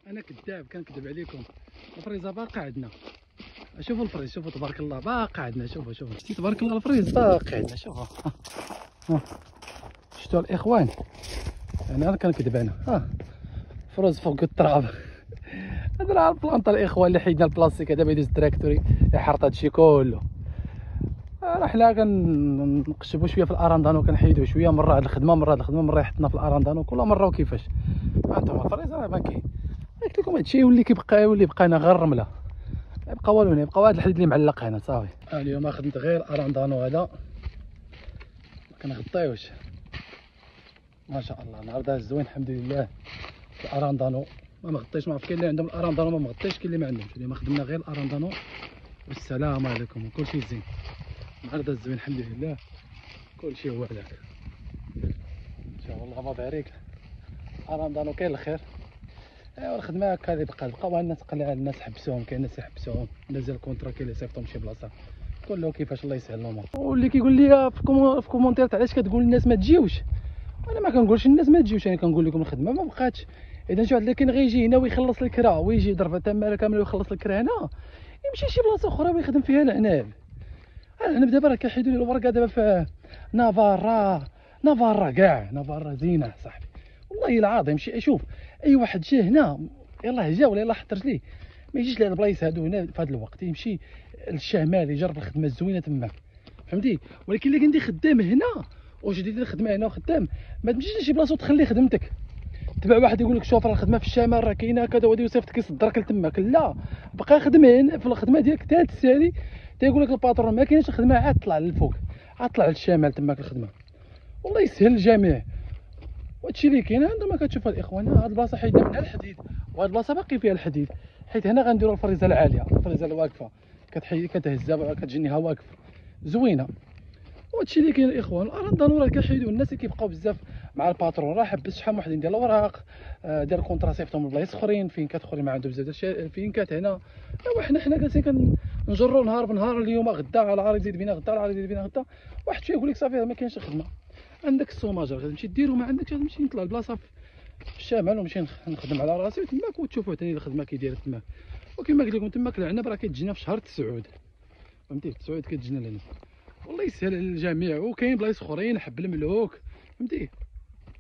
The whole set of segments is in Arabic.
انا كذاب كنكذب عليكم. الفريزه باقا عندنا. شوفوا الفريز، شوفوا تبارك الله باقا عندنا. شوفوا شتي تبارك الله الفريز باقي عندنا. شوفوا شفتوا الاخوان، انا كنكذب انا. فروز فوق التراب. هذا راه البلانطه الاخوان اللي حيدنا البلاستيك. دابا يدوز التراكتوري يحرط هادشي كله. راه حنا كنقشبوا شويه في الاراندانو، كنحيدوه شويه مره هاد الخدمه مره هاد الخدمه، مره يحطنا في الاراندانو كل مره وكيفاش. هانتوما الفريز راه ما كاين. قلت لكم هادشي يولي يولي بقينا غير الرمله، ما يبقى والو هنا، يبقى واحد الحديد اللي معلق هنا صافي. اليوم خدمت غير الاراندانو هذا، ما كنغطيوش. ما شاء الله النهار دا زوين الحمد لله. الاراندانو ما مغطيش، ما عرف كاين اللي عندهم الاراندانو ما مغطيش، كاين اللي ما عندهمش. اليوم خدمنا غير الاراندانو والسلام عليكم وكلشي زين. النهار دا زوين الحمد لله، كلشي هو هذاك ان شاء الله. الله بارك. اراندانو كاين الخير. ايوا الخدمه هكا اللي بقاو الناس قلع، الناس حبسوهم، كاين الناس يحبسوهم، الناس ديال الكونترا كاين اللي يصيفطهم شي بلاصه، كله كيفاش الله يسهل لهم. واللي كيقول لي في كومونتير علاش كتقول الناس ما تجيوش، انا ما كنقولش الناس ما تجيوش، انا كنقول لكم الخدمه ما بقاتش. اذا شي واحد اللي كان غيجي هنا ويخلص الكرا ويجي يضرب تماره كامله ويخلص الكرا هنا، يمشي شي بلاصه اخرى ويخدم فيها العناب. العنب دابا راه كيحيدوا لي الورقه دابا في نافارا كاع نافارا زينه صاحبي والله العظيم. شوف اي واحد جا هنا يلاه جا ولا يلاه حط رجليه ما يجيش لهاد البلايص هادو هنا في هاد الوقت، يمشي للشمال يجرب الخدمه الزوينه تماك فهمتي. ولكن اللي كندير خدام هنا وجديد الخدمه هنا وخدام، ما تمشيش لشي بلاصه وتخلي خدمتك تبع واحد يقول لك شوف راه الخدمه في الشمال راه كاينه كذا وغادي يصيفطك يصدرك لتماك. لا بقى خدمين في الخدمه ديالك حتى تسالي، تيقول لك الباترون ما كاينش الخدمه، عاد طلع للفوق، عاد طلع للشمال تماك الخدمه. والله يسهل الجميع. وهادشي اللي كاين عندما كتشوف الاخوان. هاد البلاصه حيدنا منها الحديد، وهاد البلاصه باقي فيها الحديد، حيت هنا غنديروا الفريزه العاليه، الفريزه الواقفه كتهزها كتجينيها واقفه زوينه. وهادشي اللي كاين الاخوان. الاراندانو راه كيحيدوا الناس اللي كيبقاو بزاف مع الباترون، راه حبس شحال من واحد ديال الاوراق ديال الكونطرا صيفطهم لبلايص اخرين، فين كات اخرين ما عندهم بزاف ديال فين كات هنا. ايوا حنا جالسين كنجروا نهار بنهار، اليوم غدا على عار يزيد بينا غدا، على عار يزيد بينا غدا. واحد شويه يقول لك صافي ما كاينش خدمه. عندك السوماجر غتمشي ديرو، ما عندكش غتمشي نطلع البلاصه في الشمال ونمشي نخدم على راسي وتماك، وتشوفوا ثاني الخدمه كيدايره تماك. وكما قلت لكم تماك العنب راه كتجينا في شهر 9 فهمتي، في 9 كتجينا العنب. والله يسهل على الجميع. وكاين بلايص اخرين حب الملوك فهمتي،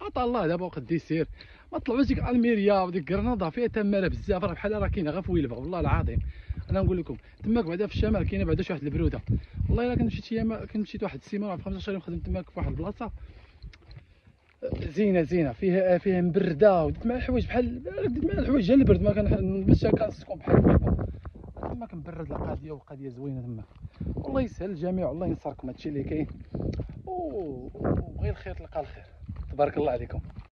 عطا الله دابا وقد يسير. ما طلعوش ديك الميريا وديك غرناطه فيها تماره بزاف، راه بحال راه كاينه غير في ويلفا والله العظيم. انا نقول لكم تماك بعدا في الشمال كاينه بعدا شي واحد البروده. والله الا كنت مشيت ايام، كنت مشيت واحد السيمانه في 15 يوم خدمت تماك في واحد البلاصه زينه فيها مبرده، وديت مع الحوايج بحال ديت مع الحوايج ديال البرد، ما كنلبسش كنسكون بحال تما كنبرد القضيه، والقضيه زوينه تما. والله يسهل الجميع والله ينصركم هادشي اللي كاين، وغير الخير تلقى الخير. تبارك الله عليكم.